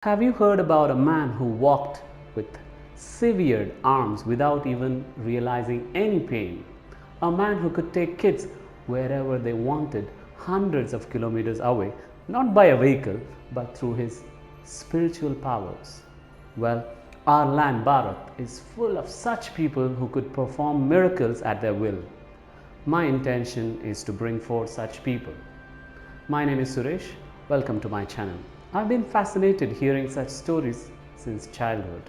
Have you heard about a man who walked with severed arms without even realizing any pain? A man who could take kids wherever they wanted, hundreds of kilometers away, not by a vehicle, but through his spiritual powers. Well, our land Bharat is full of such people who could perform miracles at their will. My intention is to bring forth such people. My name is Suresh. Welcome to my channel. I've been fascinated hearing such stories since childhood.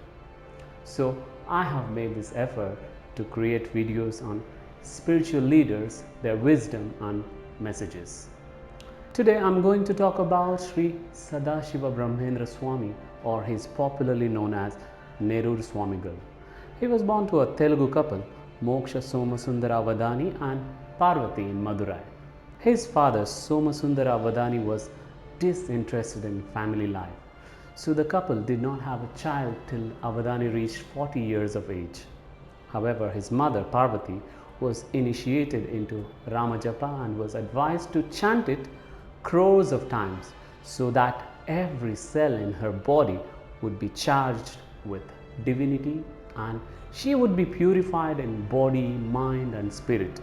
So I have made this effort to create videos on spiritual leaders, their wisdom and messages. Today I'm going to talk about Sri Sadashiva Bramhendra Swami, or he is popularly known as Nerur Swamigal. He was born to a Telugu couple, Moksha Somasundara Vadani and Parvati in Madurai. His father Somasundara Vadani was disinterested in family life, so the couple did not have a child till Avadani reached 40 years of age. However, his mother Parvati was initiated into Ramajapa and was advised to chant it crores of times so that every cell in her body would be charged with divinity and she would be purified in body, mind and spirit.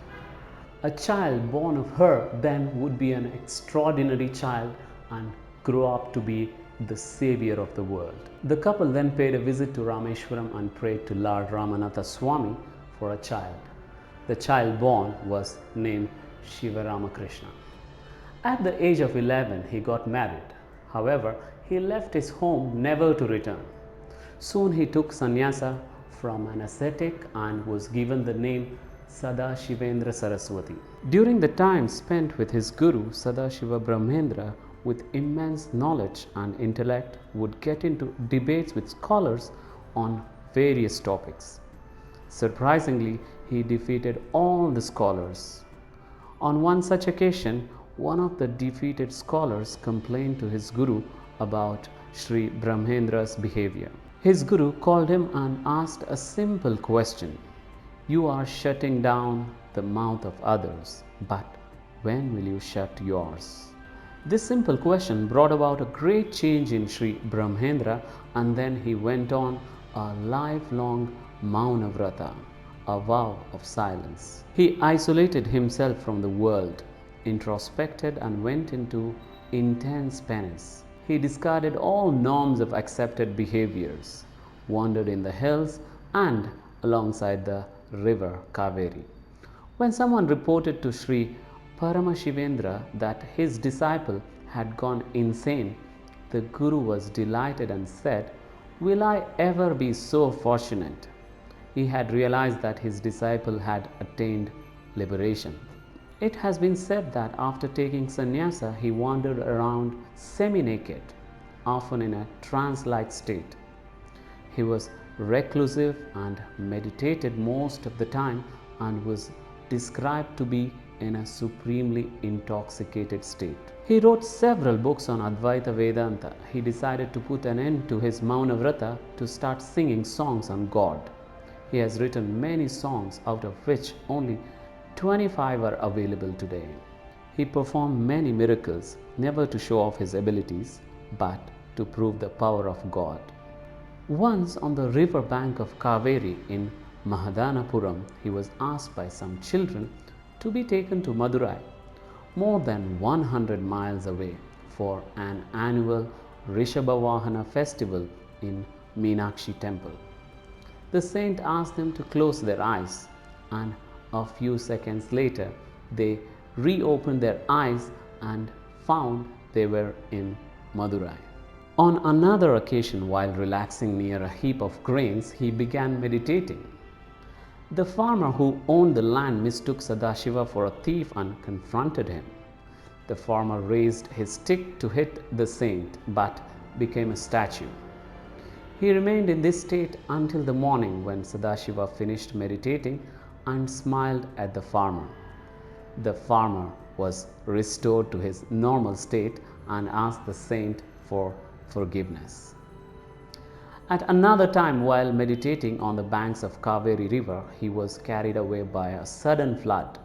A child born of her then would be an extraordinary child and grow up to be the savior of the world. The couple then paid a visit to Rameshwaram and prayed to Lord Ramanatha Swami for a child. The child born was named Shiva Ramakrishna. At the age of 11, he got married. However, he left his home never to return. Soon he took sannyasa from an ascetic and was given the name Sadashivendra Saraswati. During the time spent with his guru Sadashiva Bramhendra, with immense knowledge and intellect, would get into debates with scholars on various topics. Surprisingly, he defeated all the scholars. On one such occasion, one of the defeated scholars complained to his guru about Sri Bramhendra's behavior. His guru called him and asked a simple question. You are shutting down the mouth of others, but when will you shut yours? This simple question brought about a great change in Sri Bramhendra, and then he went on a lifelong Mauna Vrata, a vow of silence. He isolated himself from the world, introspected and went into intense penance. He discarded all norms of accepted behaviors, wandered in the hills and alongside the river Kaveri. When someone reported to Sri Paramashivendra that his disciple had gone insane, the Guru was delighted and said, "Will I ever be so fortunate?" He had realized that his disciple had attained liberation. It has been said that after taking sannyasa, he wandered around semi-naked, often in a trance-like state. He was reclusive and meditated most of the time and was described to be in a supremely intoxicated state. He wrote several books on Advaita Vedanta. He decided to put an end to his Mauna Vrata to start singing songs on God. He has written many songs, out of which only 25 are available today. He performed many miracles, never to show off his abilities, but to prove the power of God. Once on the river bank of Kaveri in Mahadanapuram, he was asked by some children to be taken to Madurai, more than 100 miles away, for an annual Rishabhavahana festival in Meenakshi temple. The saint asked them to close their eyes, and a few seconds later they reopened their eyes and found they were in Madurai. On another occasion, while relaxing near a heap of grains, he began meditating. The farmer who owned the land mistook Sadashiva for a thief and confronted him. The farmer raised his stick to hit the saint, but became a statue. He remained in this state until the morning, when Sadashiva finished meditating and smiled at the farmer. The farmer was restored to his normal state and asked the saint for forgiveness. At another time, while meditating on the banks of Kaveri river, he was carried away by a sudden flood.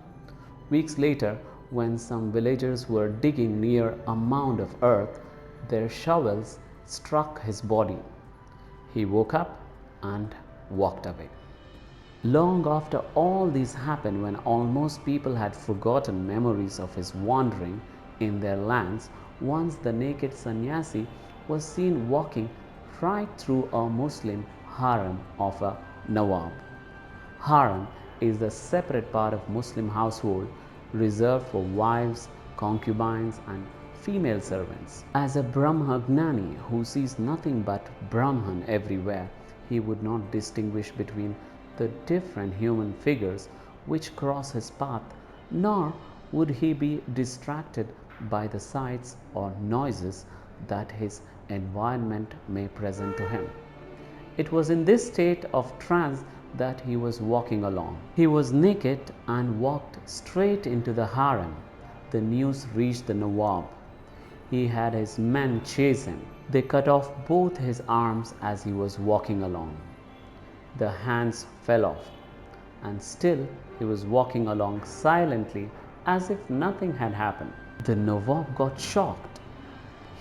Weeks later, when some villagers were digging near a mound of earth, their shovels struck his body. He woke up and walked away. Long after all this happened, when almost people had forgotten memories of his wandering in their lands, once the naked sannyasi was seen walking right through a Muslim harem of a Nawab. Harem is the separate part of Muslim household reserved for wives, concubines and female servants. As a Brahmagnani who sees nothing but Brahman everywhere, he would not distinguish between the different human figures which cross his path, nor would he be distracted by the sights or noises that his environment may present to him. It was in this state of trance that he was walking along. He was naked and walked straight into the harem. The news reached the Nawab. He had his men chase him. They cut off both his arms as he was walking along. The hands fell off, and still he was walking along silently as if nothing had happened. The Nawab got shocked.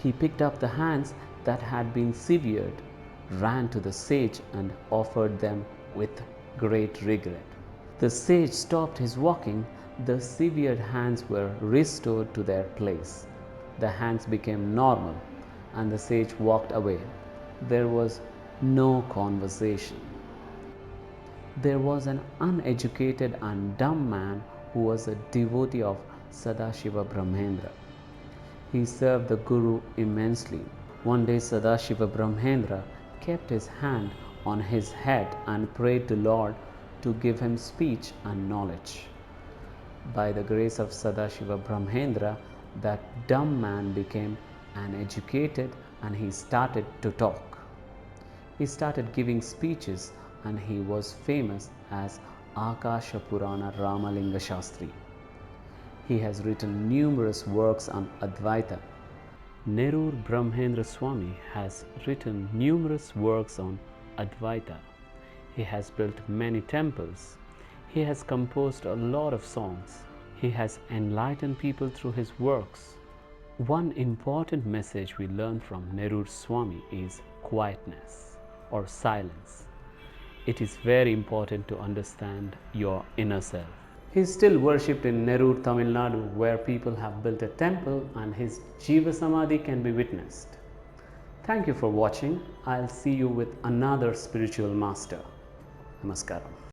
He picked up the hands that had been severed, ran to the sage and offered them with great regret. The sage stopped his walking. The severed hands were restored to their place. The hands became normal and the sage walked away. There was no conversation. There was an uneducated and dumb man who was a devotee of Sadashiva Bramhendra. He served the Guru immensely. One day Sadashiva Bramhendra kept his hand on his head and prayed to Lord to give him speech and knowledge. By the grace of Sadashiva Bramhendra, that dumb man became an educated and he started to talk. He started giving speeches and he was famous as Akasha Purana Ramalinga Shastri. He has written numerous works on Advaita. Nerur Bramhendra Swami has written numerous works on Advaita. He has built many temples. He has composed a lot of songs. He has enlightened people through his works. One important message we learn from Nerur Swami is quietness or silence. It is very important to understand your inner self. He is still worshipped in Nerur, Tamil Nadu, where people have built a temple and his Jiva Samadhi can be witnessed. Thank you for watching. I'll see you with another spiritual master. Namaskaram.